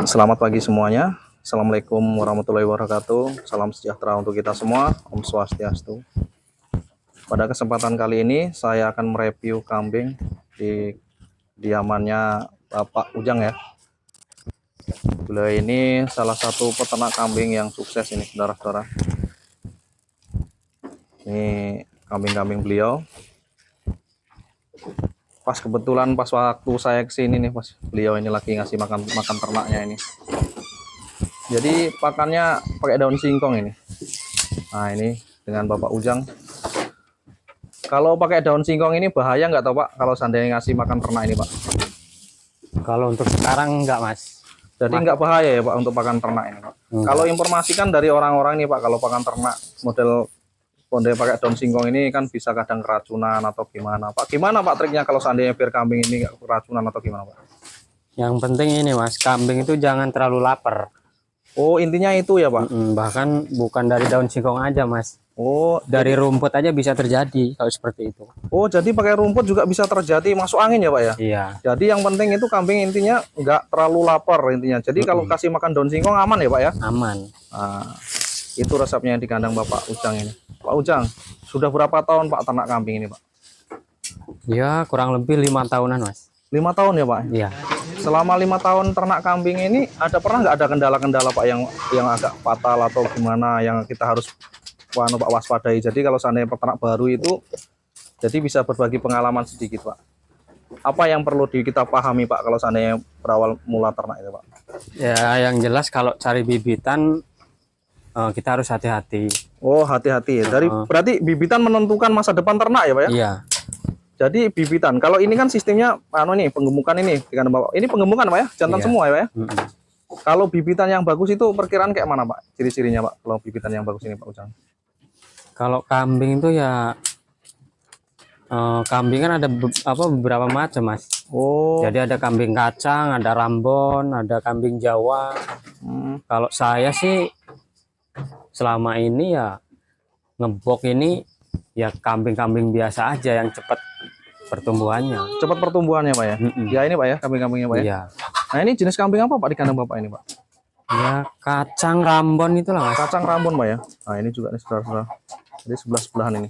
Selamat pagi semuanya. Assalamualaikum warahmatullahi wabarakatuh. Salam sejahtera untuk kita semua. Om Swastiastu. Pada kesempatan kali ini saya akan mereview kambing di diamannya Bapak Ujang ya. Beliau ini salah satu peternak kambing yang sukses ini, saudara-saudara. Ini kambing-kambing beliau. Pas kebetulan pas waktu saya kesini nih, pas beliau ini lagi ngasih makan ternaknya ini. Jadi pakannya pakai daun singkong ini. Nah ini dengan Bapak Ujang. Kalau pakai daun singkong ini bahaya nggak tahu Pak? Kalau seandainya ngasih makan ternak ini Pak? Kalau untuk sekarang enggak Mas. Jadi nggak bahaya ya Pak untuk pakan ternak ini Pak? Kalau informasikan dari orang-orang nih Pak, kalau pakan ternak model pakai daun singkong ini kan bisa kadang keracunan atau gimana Pak? Gimana Pak triknya kalau seandainya biar kambing ini nggak keracunan atau gimana Pak? Yang penting ini Mas, kambing itu jangan terlalu lapar. Oh intinya itu ya Pak? Bahkan bukan dari daun singkong aja Mas. Oh dari rumput aja bisa terjadi kalau seperti itu. Oh jadi pakai rumput juga bisa terjadi masuk angin ya Pak ya? Iya. Jadi yang penting itu kambing intinya nggak terlalu lapar intinya. Jadi kalau kasih makan daun singkong aman ya Pak ya? Aman. Nah, itu resepnya di kandang Bapak Ujang ini. Pak Ujang, sudah berapa tahun Pak ternak kambing ini Pak? Ya kurang lebih 5 tahunan Mas. 5 tahun ya Pak? Iya. Selama 5 tahun ternak kambing ini pernah nggak ada kendala-kendala Pak yang agak fatal atau gimana yang kita harus Pak waspadai? Jadi kalau seandainya peternak baru itu jadi bisa berbagi pengalaman sedikit Pak. Apa yang perlu kita pahami Pak kalau seandainya berawal mula ternak itu Pak? Ya yang jelas kalau cari bibitan kita harus hati-hati. Oh hati-hati ya. Berarti bibitan menentukan masa depan ternak ya Pak ya? Iya. Jadi bibitan. Kalau ini kan sistemnya nih penggemukan ini di kandang Bapak. Ini penggemukan Pak ya? Jantan semua ya Pak ya? Kalau bibitan yang bagus itu perkiraan kayak mana Pak? Ciri-cirinya Pak kalau bibitan yang bagus ini Pak Ujang? Kalau kambing itu ya kambing kan ada beberapa macam Mas. Oh. Jadi ada kambing kacang, ada rambon, ada kambing Jawa. Kalau saya sih selama ini ya ngebok ini ya kambing-kambing biasa aja yang cepat pertumbuhannya. Cepat pertumbuhannya Pak ya? Ya ini Pak ya kambing-kambingnya Pak ya? Iya. Nah ini jenis kambing apa Pak di kandang Bapak ini Pak? Ya kacang rambon itulah Mas. Kacang rambon Pak ya? Nah ini juga nih saudara-saudara. Jadi sebelah-sebelahan ini.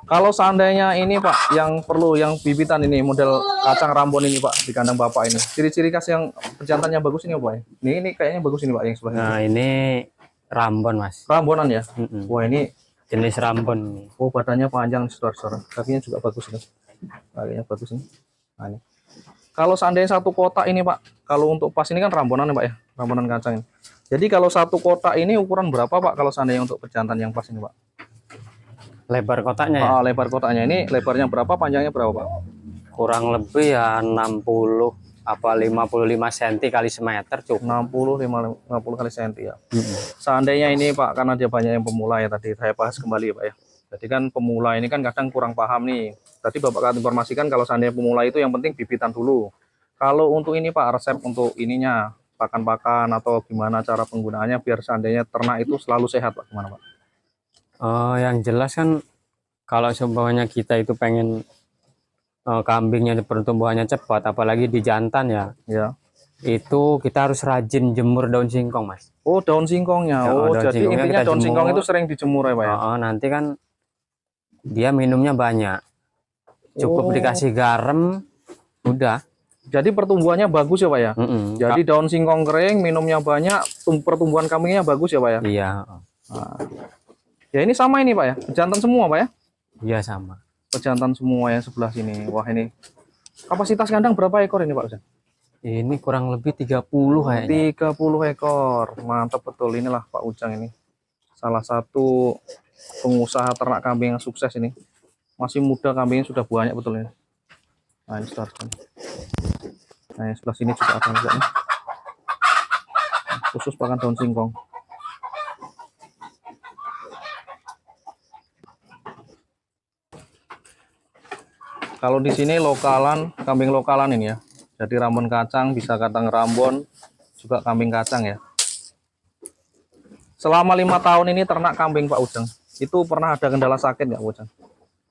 Kalau seandainya ini Pak yang bibitan ini model kacang rambon ini Pak di kandang Bapak ini. Ciri-ciri khas yang pejantannya bagus ini Pak ya? Ini kayaknya bagus ini Pak yang sebelah ini. Nah ini rambon Mas. Rambonan ya? Wah ini jenis rambon. Oh badannya panjang saudara-saudara. Kakinya juga bagus ini. Kakinya bagus ini. Nah ini. Kalau seandainya satu kotak ini Pak, kalau untuk pas ini kan rambonan ya Pak ya, rambonan kacang ini. Jadi kalau satu kotak ini ukuran berapa Pak kalau seandainya untuk pejantan yang pas ini Pak? Lebar kotaknya ya? Lebar kotaknya ini lebarnya berapa, panjangnya berapa Pak? Kurang lebih ya 60 apa 55 cm kali semeter cukup. 50 kali cm ya. Seandainya ini Pak, karena dia banyak yang pemula ya tadi saya bahas kembali ya Pak ya. Jadi kan pemula ini kan kadang kurang paham nih. Tadi Bapak akan informasikan kalau seandainya pemula itu yang penting bibitan dulu. Kalau untuk ini Pak, resep untuk ininya, pakan-pakan atau gimana cara penggunaannya biar seandainya ternak itu selalu sehat Pak, gimana Pak? Yang jelas kan kalau semuanya kita itu pengen kambingnya pertumbuhannya cepat, apalagi di jantan ya. Ya. Itu kita harus rajin jemur daun singkong Mas. Oh daun singkongnya. Jadi intinya daun singkong itu sering dijemur ya Pak ya? Nanti kan dia minumnya banyak. Cukup dikasih garam, udah. Jadi pertumbuhannya bagus ya Pak ya? Jadi daun singkong kering, minumnya banyak, pertumbuhan kambingnya bagus ya Pak ya? Iya. Nah. Ya ini sama ini Pak ya? Pejantan semua Pak ya? Iya sama. Pejantan semua ya sebelah sini. Wah ini kapasitas kandang berapa ekor ini Pak Ujang? Ini kurang lebih 30 kayaknya. 30 ekor. Mantap betul, inilah Pak Ujang ini. Salah satu pengusaha ternak kambing yang sukses ini. Masih muda kambingnya sudah banyak betul ini. Nah ini sudah. Nah yang sebelah sini juga ada juga nih. Khusus pakan daun singkong. Kalau di sini lokalan, kambing lokalan ini ya. Jadi rambon kacang, bisa kacang rambon, juga kambing kacang ya. Selama 5 tahun ini ternak kambing Pak Ujang, itu pernah ada kendala sakit nggak Pak Ujang?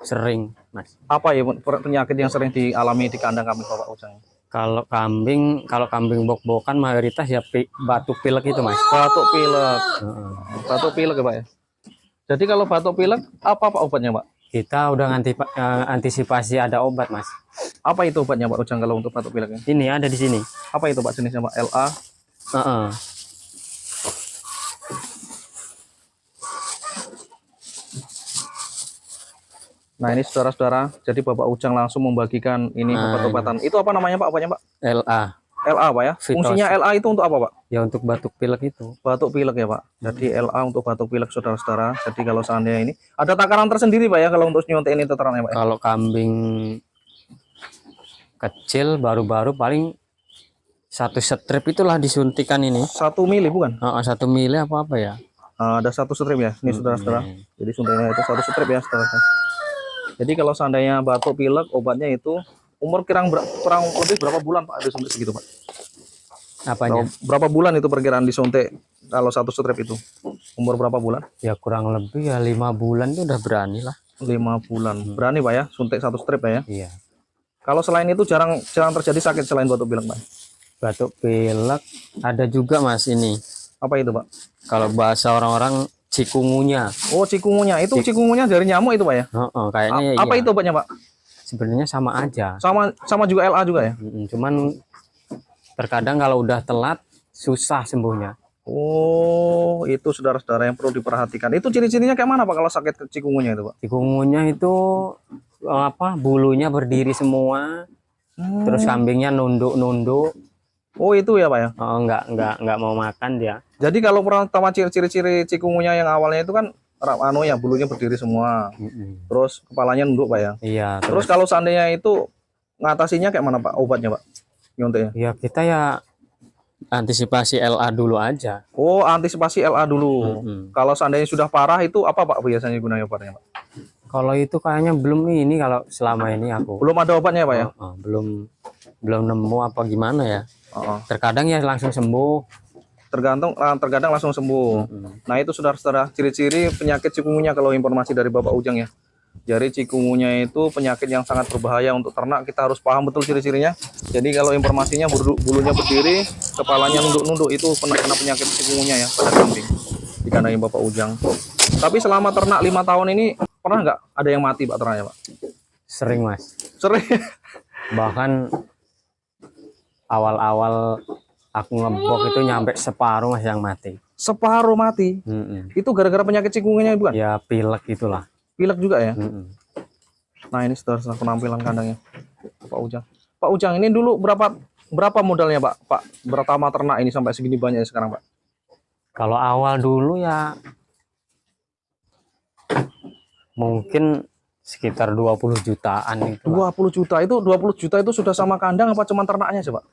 Sering Mas. Apa ya penyakit yang sering dialami di kandang kambing Pak Ujang? Kalau kambing bok-bokan mayoritas ya batuk pilek itu mas. Batuk pilek. Heeh. Batuk pilek ya Pak ya. Jadi kalau batuk pilek apa Pak obatnya Pak? Kita udah antisipasi ada obat mas. Apa itu obatnya Pak Ujang kalau untuk batuk pilek? Ini ada di sini. Apa itu Pak jenisnya Pak? LA. Heeh. Nah ini saudara-saudara, jadi Bapak Ujang langsung membagikan ini obat-obatan. Itu apa namanya Pak? Obatnya Pak? LA. LA Pak ya? Fungsinya LA itu untuk apa Pak? Ya untuk batuk pilek itu. Batuk pilek ya Pak. Jadi LA untuk batuk pilek saudara-saudara. Jadi kalau seandainya ini ada takaran tersendiri Pak ya kalau untuk nyuntik ini takarannya Pak. Kalau kambing kecil baru-baru paling 1 strip itulah disuntikan ini. 1 mili bukan? 1 mili apa ya? Ada 1 strip ya. Ini saudara-saudara. Jadi suntiknya itu 1 strip ya saudara. Jadi kalau seandainya batuk pilek obatnya itu umur kurang lebih berapa bulan Pak disuntik segitu Pak? Apanya? Berapa bulan itu perkiraan disuntik kalau 1 strip itu? Umur berapa bulan? Ya kurang lebih ya 5 bulan itu udah berani lah. 5 bulan. Berani Pak ya suntik 1 strip Pak ya? Iya. Kalau selain itu jarang terjadi sakit selain batuk pilek Pak? Batuk pilek ada juga mas ini. Apa itu Pak? Kalau bahasa orang-orang cikungunya. Oh cikungunya. Itu cikungunya dari nyamuk itu Pak ya? Kayaknya apa iya. itu obatnya Pak? Sebenarnya sama aja. Sama juga LA juga ya? Cuman terkadang kalau udah telat susah sembuhnya. Oh itu saudara-saudara yang perlu diperhatikan. Itu ciri-cirinya kayak mana Pak kalau sakit cikungunya itu Pak? Cikungunya itu bulunya berdiri semua. Terus kambingnya nunduk-nunduk. Oh itu ya Pak ya? Nggak mau makan dia. Jadi kalau pertama ciri-ciri cikungunya yang awalnya itu kan ya bulunya berdiri semua. Terus kepalanya nunduk Pak ya? Iya. Terus kalau seandainya itu ngatasinya kayak mana Pak obatnya Pak? Nyuntiknya? Ya kita ya antisipasi LA dulu aja. Oh antisipasi LA dulu. Kalau seandainya sudah parah itu apa Pak biasanya gunanya obatnya Pak? Kalau itu kayaknya belum ini kalau selama ini aku. Belum ada obatnya Pak ya? Belum nemu apa gimana ya. Terkadang ya langsung sembuh. Terkadang langsung sembuh. Nah itu saudara-saudara ciri-ciri penyakit cikungunya kalau informasi dari Bapak Ujang ya. Jadi cikungunya itu penyakit yang sangat berbahaya untuk ternak. Kita harus paham betul ciri-cirinya. Jadi kalau informasinya bulunya berdiri, kepalanya nunduk-nunduk itu kena penyakit cikungunya ya pada kambing. Dikandangin Bapak Ujang. Tapi selama ternak 5 tahun ini pernah nggak ada yang mati Pak ternaknya Pak? Sering mas. Sering. Bahkan awal-awal aku ngebok itu nyampe separuh mas yang mati. Separuh mati? Itu gara-gara penyakit cikungunya bukan? Ya pilek itulah. Pilek juga ya? Nah ini saudara penampilan kandangnya Pak Ujang. Pak Ujang ini dulu berapa modalnya Pak? Pertama ternak ini sampai segini banyak sekarang Pak? Kalau awal dulu ya mungkin sekitar 20 jutaan itu. 20 juta itu 20 juta itu sudah sama kandang apa cuma ternaknya sih Pak?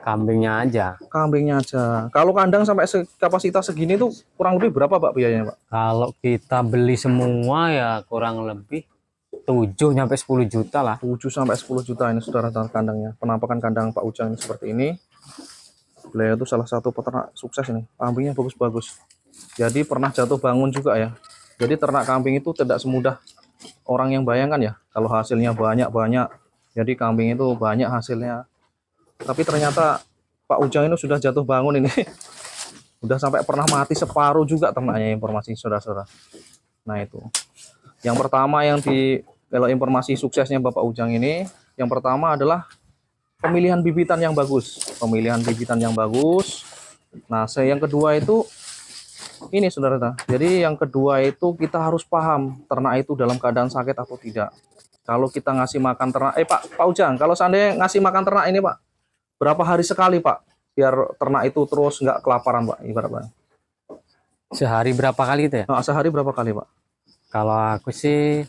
Kambingnya aja. Kambingnya aja. Kalau kandang sampai kapasitas segini tuh kurang lebih berapa Pak biayanya Pak? Kalau kita beli semua ya kurang lebih 7 sampai 10 juta lah. 7 sampai 10 juta ini saudara kandangnya. Penampakan kandang Pak Ujang ini seperti ini. Beliau itu salah satu peternak sukses ini. Kambingnya bagus-bagus. Jadi pernah jatuh bangun juga ya. Jadi ternak kambing itu tidak semudah orang yang bayangkan ya. Kalau hasilnya banyak-banyak. Jadi kambing itu banyak hasilnya. Tapi ternyata Pak Ujang ini sudah jatuh bangun ini. Udah sampai pernah mati separuh juga ternaknya informasi saudara-saudara. Nah itu. Yang pertama kalau informasi suksesnya Bapak Ujang ini. Yang pertama adalah pemilihan bibitan yang bagus. Pemilihan bibitan yang bagus. Nah yang kedua itu ini saudara. Jadi yang kedua itu kita harus paham ternak itu dalam keadaan sakit atau tidak. Kalau kita ngasih makan ternak, Pak Ujang, kalau seandainya ngasih makan ternak ini Pak, berapa hari sekali Pak? Biar ternak itu terus nggak kelaparan Pak, ibaratnya. Sehari berapa kali itu ya? Nah, sehari berapa kali Pak? Kalau aku sih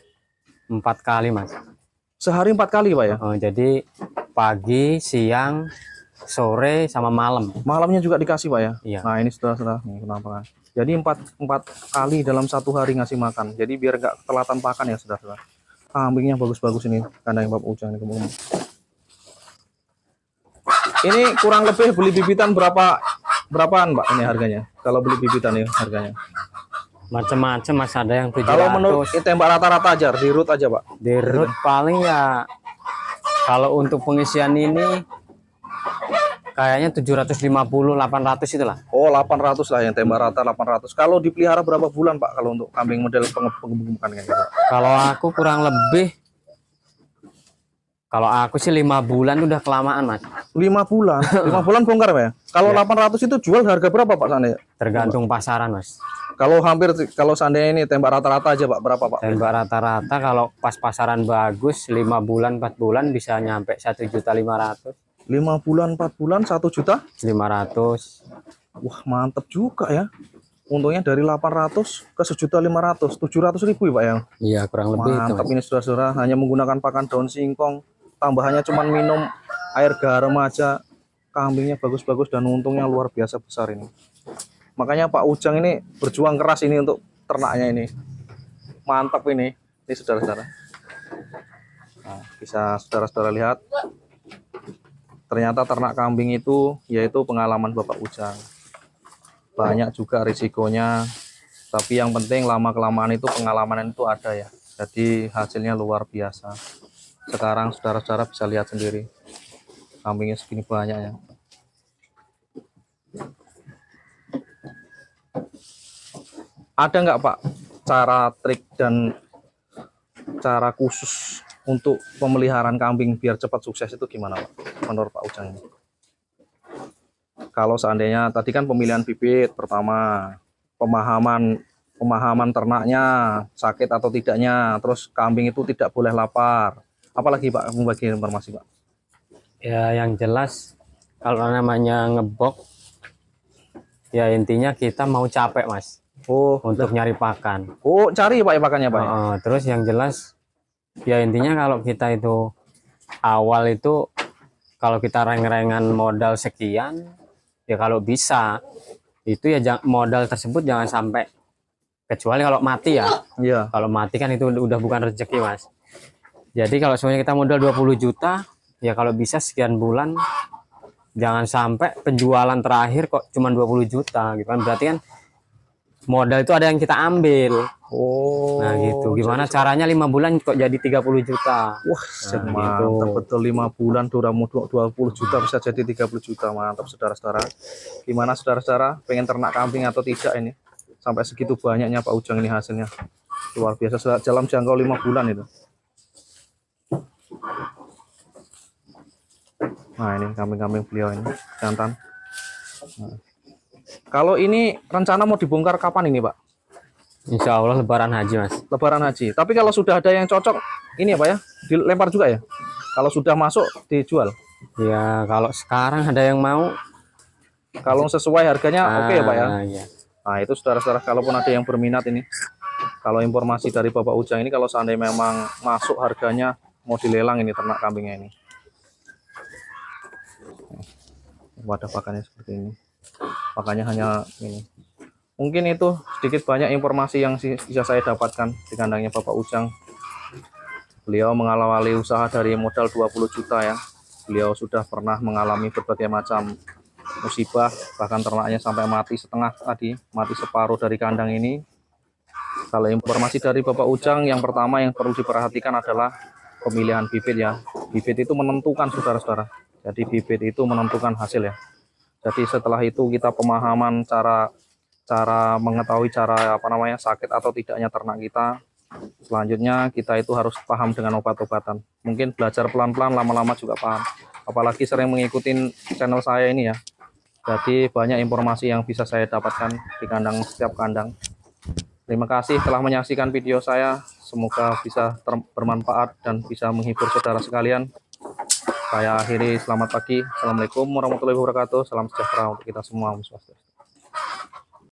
4 kali Mas. Sehari 4 kali Pak ya? Jadi pagi, siang, sore, sama malam. Malamnya juga dikasih Pak ya? Iya. Nah ini saudara-saudara, kenapa? Jadi 4 kali dalam 1 hari ngasih makan. Jadi biar nggak kelatan pakan ya saudara-saudara. Kambingnya bagus-bagus ini kandang Bapak Ujang ini. Ini kurang lebih beli bibitan berapaan Pak ini harganya? Kalau beli bibitan ya harganya? Macam-macam Mas, ada yang 700. Kalau menurut tembak rata-rata aja, di root aja Pak? Di root paling ya kalau untuk pengisian ini kayaknya 750 800 itulah. Oh, 800 lah yang tembak rata 800. Kalau dipelihara berapa bulan Pak kalau untuk kambing model penggemukan kayak gitu? Kalau aku kurang lebih, kalau aku sih 5 bulan udah kelamaan Mas. 5 bulan. 5 bulan bongkar Pak ya? Kalau 800 itu jual harga berapa Pak seandainya? Tergantung pasaran Mas. Kalau seandainya ini tembak rata-rata aja Pak, berapa Pak? Tembak rata-rata kalau pas pasaran bagus 5 bulan 4 bulan bisa nyampe 1.500.000. 5 bulan 4 bulan 1.500.000. Wah, mantep juga ya. Untungnya dari 800 ke 1.500.000, 700.000 ya Pak ya. Iya, kurang lebih itu. Mantap ini saudara-saudara, hanya menggunakan pakan daun singkong, tambahannya cuman minum air garam aja. Kambingnya bagus-bagus dan untungnya luar biasa besar ini. Makanya Pak Ujang ini berjuang keras ini untuk ternaknya ini. Mantap ini saudara-saudara. Nah, bisa saudara-saudara lihat. Ternyata ternak kambing itu yaitu pengalaman Bapak Ujang. Banyak juga risikonya, tapi yang penting lama-kelamaan itu pengalaman itu ada ya. Jadi hasilnya luar biasa. Sekarang saudara-saudara bisa lihat sendiri. Kambingnya segini banyak ya. Ada nggak Pak cara trik dan cara khusus untuk pemeliharaan kambing biar cepat sukses itu gimana Pak menurut Pak Ujang ini? Kalau seandainya tadi kan pemilihan bibit pertama, pemahaman ternaknya sakit atau tidaknya, terus kambing itu tidak boleh lapar. Apalagi Pak membagi informasi Pak? Ya yang jelas kalau namanya ngebok ya intinya kita mau capek Mas. Oh, untuk nyari pakan. Oh, cari Pak ya pakannya Pak. Terus yang jelas ya intinya kalau kita itu awal itu kalau kita reng-rengan modal sekian ya kalau bisa itu ya modal tersebut jangan sampai, kecuali kalau mati ya. Iya. Kalau mati kan itu udah bukan rezeki Mas. Jadi kalau semuanya kita modal 20 juta ya kalau bisa sekian bulan jangan sampai penjualan terakhir kok cuma 20 juta gitu kan, berarti kan modal itu ada yang kita ambil. Oh. Nah gitu. Gimana caranya 5 bulan kok jadi 30 juta? Wah, nah, mantap gitu. Betul 5 bulan tuh udah 20 juta bisa jadi 30 juta. Mantap saudara-saudara. Gimana saudara-saudara pengen ternak kambing atau tidak ini? Sampai segitu banyaknya Pak Ujang ini hasilnya. Luar biasa dalam jangkau 5 bulan itu. Nah, ini kambing-kambing beliau ini jantan. Nah. Kalau ini rencana mau dibongkar kapan ini Pak? Insya Allah Lebaran Haji Mas. Lebaran Haji. Tapi kalau sudah ada yang cocok, ini ya Pak ya, dilempar juga ya? Kalau sudah masuk, dijual? Ya kalau sekarang ada yang mau. Kalau sesuai harganya oke ya Pak ya? Iya. Nah itu saudara-saudara, kalaupun ada yang berminat ini, kalau informasi dari Bapak Ujang ini, kalau seandainya memang masuk harganya, mau dilelang ini ternak kambingnya ini. Wadah pakannya seperti ini. Makanya hanya ini. Mungkin itu sedikit banyak informasi yang bisa saya dapatkan di kandangnya Bapak Ujang. Beliau mengalami usaha dari modal 20 juta ya. Beliau sudah pernah mengalami berbagai macam musibah, bahkan ternaknya sampai mati setengah tadi, mati separuh dari kandang ini. Kalau informasi dari Bapak Ujang, yang pertama yang perlu diperhatikan adalah pemilihan bibit ya. Bibit itu menentukan saudara-saudara. Jadi bibit itu menentukan hasil ya. Jadi setelah itu kita pemahaman cara mengetahui cara sakit atau tidaknya ternak kita. Selanjutnya kita itu harus paham dengan obat-obatan. Mungkin belajar pelan-pelan, lama-lama juga paham. Apalagi sering mengikuti channel saya ini ya. Jadi banyak informasi yang bisa saya dapatkan di kandang, setiap kandang. Terima kasih telah menyaksikan video saya. Semoga bisa bermanfaat dan bisa menghibur saudara sekalian. Saya akhiri, selamat pagi. Assalamualaikum warahmatullahi wabarakatuh. Salam sejahtera untuk kita semua. Om Swastiastu.